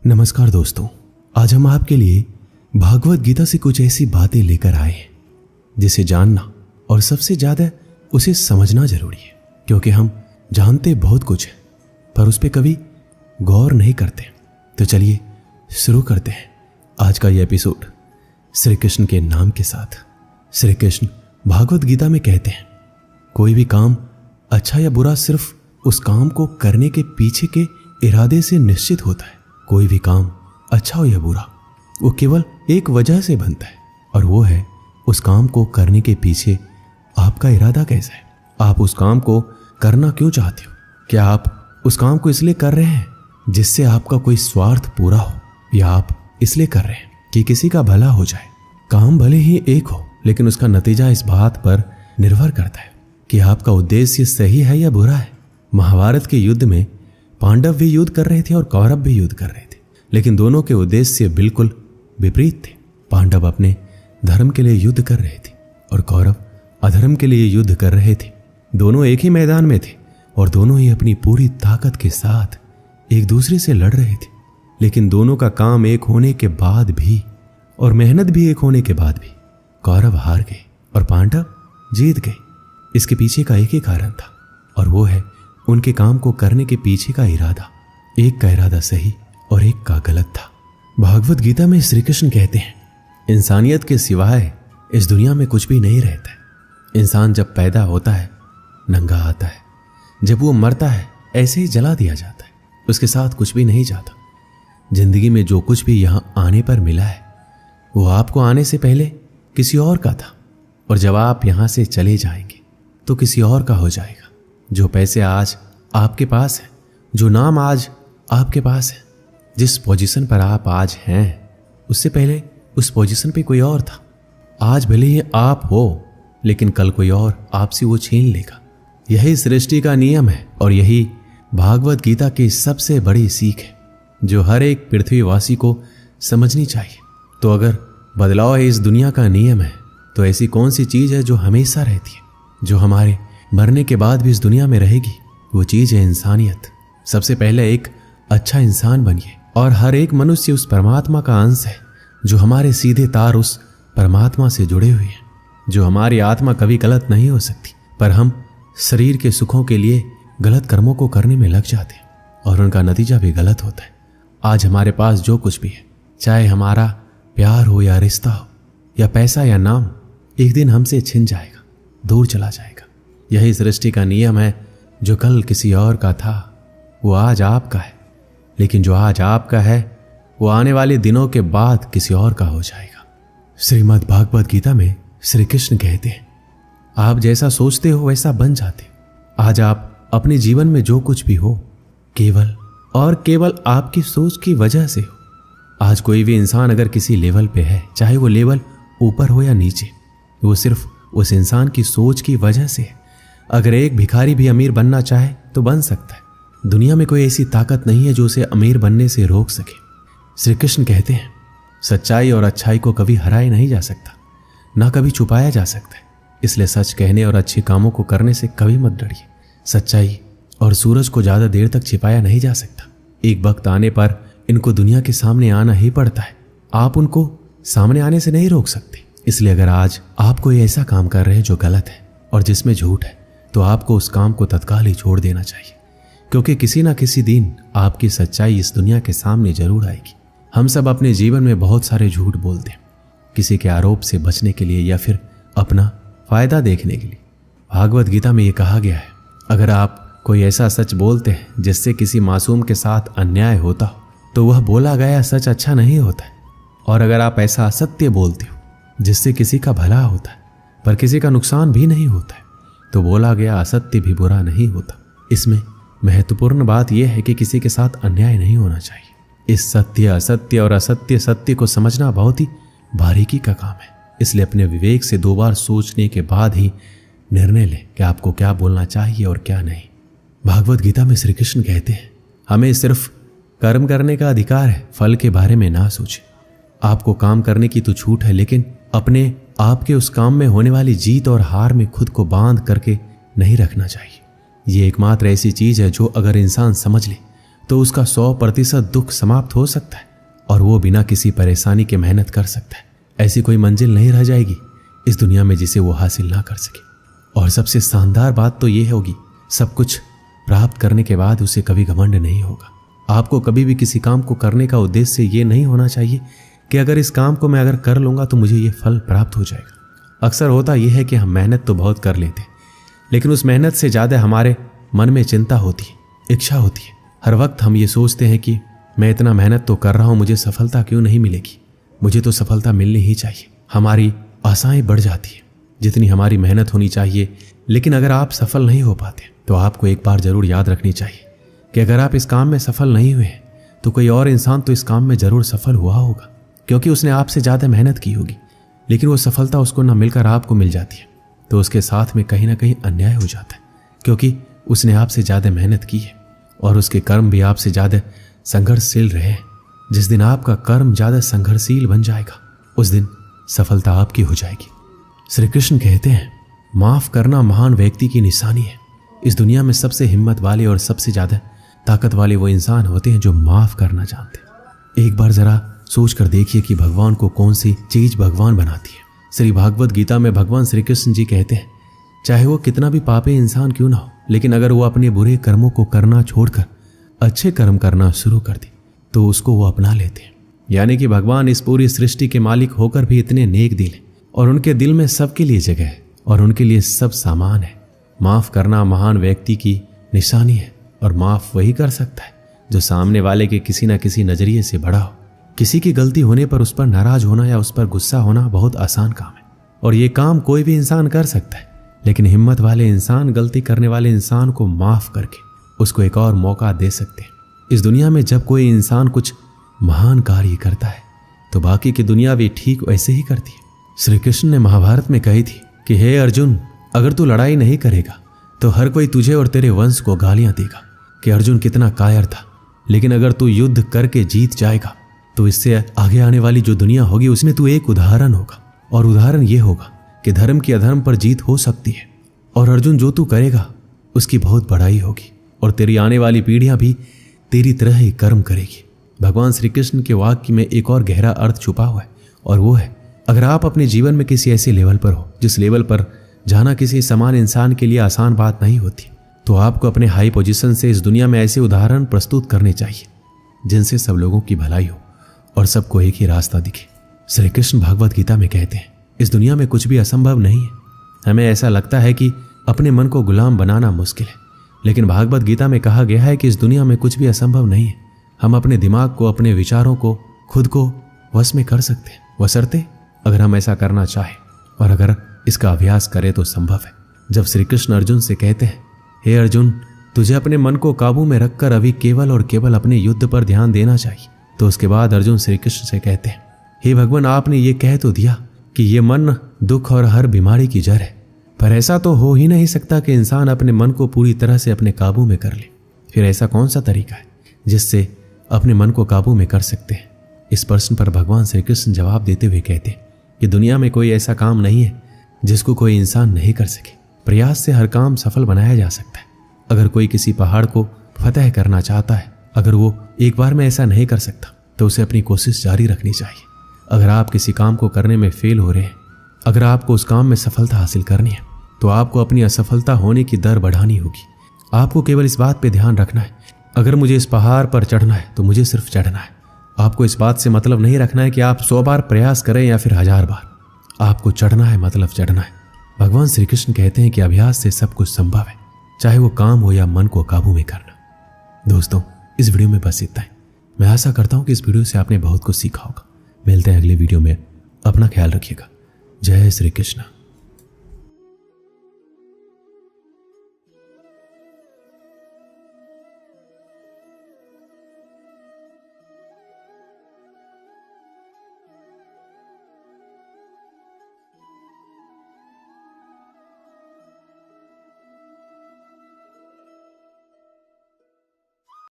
नमस्कार दोस्तों, आज हम आपके लिए भागवत गीता से कुछ ऐसी बातें लेकर आए हैं जिसे जानना और सबसे ज्यादा उसे समझना जरूरी है, क्योंकि हम जानते बहुत कुछ है पर उस पर कभी गौर नहीं करते। तो चलिए शुरू करते हैं आज का यह एपिसोड श्री कृष्ण के नाम के साथ। श्री कृष्ण भागवत गीता में कहते हैं, कोई भी काम अच्छा या बुरा सिर्फ उस काम को करने के पीछे के इरादे से निश्चित होता है। कोई भी काम अच्छा हो या बुरा वो केवल एक वजह से बनता है, और वो है उस काम को करने के पीछे आपका इरादा कैसा है। आप उस काम को करना क्यों चाहते हो? क्या आप उस काम को इसलिए कर रहे हैं जिससे आपका कोई स्वार्थ पूरा हो, या आप इसलिए कर रहे हैं कि किसी का भला हो जाए? काम भले ही एक हो, लेकिन उसका नतीजा इस बात पर निर्भर करता है कि आपका उद्देश्य सही है या बुरा है। महाभारत के युद्ध में पांडव भी युद्ध कर रहे थे और कौरव भी युद्ध कर रहे थे, लेकिन दोनों के उद्देश्य बिल्कुल विपरीत थे। पांडव अपने धर्म के लिए युद्ध कर रहे थे और कौरव अधर्म के लिए युद्ध कर रहे थे। दोनों एक ही मैदान में थे और दोनों ही अपनी पूरी ताकत के साथ एक दूसरे से लड़ रहे थे, लेकिन दोनों का काम एक होने के बाद भी और मेहनत भी एक होने के बाद भी कौरव हार गए और पांडव जीत गए। इसके पीछे का एक ही कारण था, और वो है उनके काम को करने के पीछे का इरादा। एक का इरादा सही और एक का गलत था। भागवत गीता में श्री कृष्ण कहते हैं, इंसानियत के सिवाय इस दुनिया में कुछ भी नहीं रहता है। इंसान जब पैदा होता है नंगा आता है, जब वो मरता है ऐसे ही जला दिया जाता है, उसके साथ कुछ भी नहीं जाता। जिंदगी में जो कुछ भी यहाँ आने पर मिला है वो आपको आने से पहले किसी और का था, और जब आप यहाँ से चले जाएंगे तो किसी और का हो जाएगा। जो पैसे आज आपके पास है, जो नाम आज आपके पास है, जिस पोजीशन पर आप आज हैं, उससे पहले उस पोजीशन पे कोई और था। आज भले ही आप हो, लेकिन कल कोई और आपसे वो छीन लेगा। यही सृष्टि का नियम है और यही भागवत गीता की सबसे बड़ी सीख है जो हर एक पृथ्वीवासी को समझनी चाहिए। तो अगर बदलाव इस दुनिया का नियम है, तो ऐसी कौन सी चीज है जो हमेशा रहती है, जो हमारे मरने के बाद भी इस दुनिया में रहेगी? वो चीज है इंसानियत। सबसे पहले एक अच्छा इंसान बनिए, और हर एक मनुष्य उस परमात्मा का अंश है जो हमारे सीधे तार उस परमात्मा से जुड़े हुए हैं। जो हमारी आत्मा कभी गलत नहीं हो सकती, पर हम शरीर के सुखों के लिए गलत कर्मों को करने में लग जाते हैं और उनका नतीजा भी गलत होता है। आज हमारे पास जो कुछ भी है, चाहे हमारा प्यार हो या रिश्ता हो या पैसा या नाम, एक दिन हमसे छिन जाएगा, दूर चला जाएगा। यही सृष्टि का नियम है। जो कल किसी और का था वो आज आपका है, लेकिन जो आज आपका है वो आने वाले दिनों के बाद किसी और का हो जाएगा। श्रीमद् भागवत गीता में श्री कृष्ण कहते हैं, आप जैसा सोचते हो वैसा बन जाते हो। आज आप अपने जीवन में जो कुछ भी हो, केवल और केवल आपकी सोच की वजह से हो। आज कोई भी इंसान अगर किसी लेवल पे है, चाहे वो लेवल ऊपर हो या नीचे, वो सिर्फ उस इंसान की सोच की वजह से है। अगर एक भिखारी भी अमीर बनना चाहे तो बन सकता है। दुनिया में कोई ऐसी ताकत नहीं है जो उसे अमीर बनने से रोक सके। श्री कृष्ण कहते हैं, सच्चाई और अच्छाई को कभी हराया नहीं जा सकता, ना कभी छुपाया जा सकता है। इसलिए सच कहने और अच्छे कामों को करने से कभी मत डरिए। सच्चाई और सूरज को ज्यादा देर तक छिपाया नहीं जा सकता। एक वक्त आने पर इनको दुनिया के सामने आना ही पड़ता है। आप उनको सामने आने से नहीं रोक सकते। इसलिए अगर आज आप कोई ऐसा काम कर रहे हैं जो गलत है और जिसमें झूठ है, तो आपको उस काम को तत्काल ही छोड़ देना चाहिए, क्योंकि किसी ना किसी दिन आपकी सच्चाई इस दुनिया के सामने जरूर आएगी। हम सब अपने जीवन में बहुत सारे झूठ बोलते हैं, किसी के आरोप से बचने के लिए या फिर अपना फायदा देखने के लिए। भागवत गीता में ये कहा गया है, अगर आप कोई ऐसा सच बोलते हैं जिससे किसी मासूम के साथ अन्याय होता हो, तो वह बोला गया सच अच्छा नहीं होता है। और अगर आप ऐसा असत्य बोलते हो जिससे किसी का भला होता है पर किसी का नुकसान भी नहीं होता है, तो बोला गया असत्य भी बुरा नहीं होता। इसमें महत्वपूर्ण बात यह है कि किसी के साथ अन्याय नहीं होना चाहिए। इस सत्य, असत्य और असत्य सत्य को समझना बहुत ही बारीकी का काम है। इसलिए अपने विवेक से 2 बार सोचने के बाद ही निर्णय लें कि आपको क्या बोलना चाहिए और क्या नहीं। भागवत गीता में श्री कृष्ण कहते हैं, हमें सिर्फ कर्म करने का अधिकार है, फल के बारे में ना सोचें। आपको काम करने की तो छूट है, लेकिन अपने आपके उस काम में होने वाली जीत और हार में खुद को बांध करके नहीं रखना चाहिए। ये एकमात्र ऐसी चीज है जो अगर इंसान समझ ले तो उसका 100% दुख समाप्त हो सकता है और वो बिना किसी परेशानी के मेहनत कर सकता है। ऐसी कोई मंजिल नहीं रह जाएगी इस दुनिया में जिसे वो हासिल ना कर सके। और सबसे शानदार बात तो ये होगी, सब कुछ प्राप्त करने के बाद उसे कभी घमंड नहीं होगा। आपको कभी भी किसी काम को करने का उद्देश्य ये नहीं होना चाहिए कि अगर इस काम को मैं अगर कर लूँगा तो मुझे ये फल प्राप्त हो जाएगा। अक्सर होता यह है कि हम मेहनत तो बहुत कर लेते हैं, लेकिन उस मेहनत से ज़्यादा हमारे मन में चिंता होती है, इच्छा होती है। हर वक्त हम ये सोचते हैं कि मैं इतना मेहनत तो कर रहा हूँ, मुझे सफलता क्यों नहीं मिलेगी, मुझे तो सफलता मिलनी ही चाहिए। हमारी आशाएं बढ़ जाती है जितनी हमारी मेहनत होनी चाहिए। लेकिन अगर आप सफल नहीं हो पाते तो आपको एक बार जरूर याद रखनी चाहिए कि अगर आप इस काम में सफल नहीं हुए तो कोई और इंसान तो इस काम में जरूर सफल हुआ होगा, क्योंकि उसने आपसे ज़्यादा मेहनत की होगी। लेकिन वो सफलता उसको ना मिलकर आपको मिल जाती है तो उसके साथ में कहीं ना कहीं अन्याय हो जाता है, क्योंकि उसने आपसे ज़्यादा मेहनत की है और उसके कर्म भी आपसे ज़्यादा संघर्षशील रहे हैं। जिस दिन आपका कर्म ज़्यादा संघर्षशील बन जाएगा उस दिन सफलता आपकी हो जाएगी। श्री कृष्ण कहते हैं, माफ करना महान व्यक्ति की निशानी है। इस दुनिया में सबसे हिम्मत वाले और सबसे ज़्यादा ताकत वाले वो इंसान होते हैं जो माफ करना जानते हैं। एक बार जरा सोच कर देखिए कि भगवान को कौन सी चीज भगवान बनाती है। श्री भागवत गीता में भगवान श्री कृष्ण जी कहते हैं, चाहे वो कितना भी पापी इंसान क्यों ना हो, लेकिन अगर वो अपने बुरे कर्मों को करना छोड़कर अच्छे कर्म करना शुरू कर दे तो उसको वो अपना लेते हैं। यानी कि भगवान इस पूरी सृष्टि के मालिक होकर भी इतने नेक दिल हैं और उनके दिल में सबके लिए जगह है और उनके लिए सब सामान है। माफ करना महान व्यक्ति की निशानी है और माफ वही कर सकता है जो सामने वाले के किसी न किसी नजरिए से बड़ा हो। किसी की गलती होने पर उस पर नाराज होना या उस पर गुस्सा होना बहुत आसान काम है और ये काम कोई भी इंसान कर सकता है, लेकिन हिम्मत वाले इंसान गलती करने वाले इंसान को माफ करके उसको एक और मौका दे सकते हैं। इस दुनिया में जब कोई इंसान कुछ महान कार्य करता है तो बाकी की दुनिया भी ठीक वैसे ही करती है। श्री कृष्ण ने महाभारत में कही थी कि हे अर्जुन, अगर तू लड़ाई नहीं करेगा तो हर कोई तुझे और तेरे वंश को गालियां देगा कि अर्जुन कितना कायर था, लेकिन अगर तू युद्ध करके जीत जाएगा तो इससे आगे आने वाली जो दुनिया होगी उसमें तू एक उदाहरण होगा और उदाहरण ये होगा कि धर्म की अधर्म पर जीत हो सकती है। और अर्जुन, जो तू करेगा उसकी बहुत बड़ाई होगी और तेरी आने वाली पीढ़ियां भी तेरी तरह ही कर्म करेगी। भगवान श्री कृष्ण के वाक्य में एक और गहरा अर्थ छुपा हुआ है और वो है, अगर आप अपने जीवन में किसी ऐसे लेवल पर हो जिस लेवल पर जाना किसी समान इंसान के लिए आसान बात नहीं होती, तो आपको अपने हाई पोजीशन से इस दुनिया में ऐसे उदाहरण प्रस्तुत करने चाहिए जिनसे सब लोगों की भलाई हो और सबको एक ही रास्ता दिखे। श्री कृष्ण भागवत गीता में कहते हैं, इस दुनिया में कुछ भी असंभव नहीं है। हमें ऐसा लगता है कि अपने मन को गुलाम बनाना मुश्किल है, लेकिन भागवत गीता में कहा गया है कि इस दुनिया में कुछ भी असंभव नहीं है। हम अपने दिमाग को, अपने विचारों को खुद को वश में कर सकते हैं, बशर्ते अगर हम ऐसा करना चाहें और अगर इसका अभ्यास करें तो संभव है। जब श्री कृष्ण अर्जुन से कहते हैं, हे अर्जुन, तुझे अपने मन को काबू में रखकर अभी केवल और केवल अपने युद्ध पर ध्यान देना चाहिए, तो उसके बाद अर्जुन श्री कृष्ण से कहते हैं, हे भगवान, आपने ये कह तो दिया कि ये मन दुख और हर बीमारी की जड़ है, पर ऐसा तो हो ही नहीं सकता कि इंसान अपने मन को पूरी तरह से अपने काबू में कर ले। फिर ऐसा कौन सा तरीका है जिससे अपने मन को काबू में कर सकते हैं? इस प्रश्न पर भगवान श्री कृष्ण जवाब देते हुए कहते हैं कि दुनिया में कोई ऐसा काम नहीं है जिसको कोई इंसान नहीं कर सके। प्रयास से हर काम सफल बनाया जा सकता है। अगर कोई किसी पहाड़ को फतह करना चाहता है, अगर वो एक बार में ऐसा नहीं कर सकता तो उसे अपनी कोशिश जारी रखनी चाहिए। अगर आप किसी काम को करने में फेल हो रहे हैं, अगर आपको उस काम में सफलता हासिल करनी है, तो आपको अपनी असफलता होने की दर बढ़ानी होगी। आपको केवल इस बात पे ध्यान रखना है, अगर मुझे इस पहाड़ पर चढ़ना है तो मुझे सिर्फ चढ़ना है। आपको इस बात से मतलब नहीं रखना है कि आप 100 बार प्रयास करें या फिर 1000 बार। आपको चढ़ना है, मतलब चढ़ना है। भगवान श्री कृष्ण कहते हैं कि अभ्यास से सब कुछ संभव है, चाहे वो काम हो या मन को काबू में करना। दोस्तों, इस वीडियो में बस इतना है। मैं आशा करता हूं कि इस वीडियो से आपने बहुत कुछ सीखा होगा। मिलते हैं अगले वीडियो में। अपना ख्याल रखिएगा। जय श्री कृष्ण।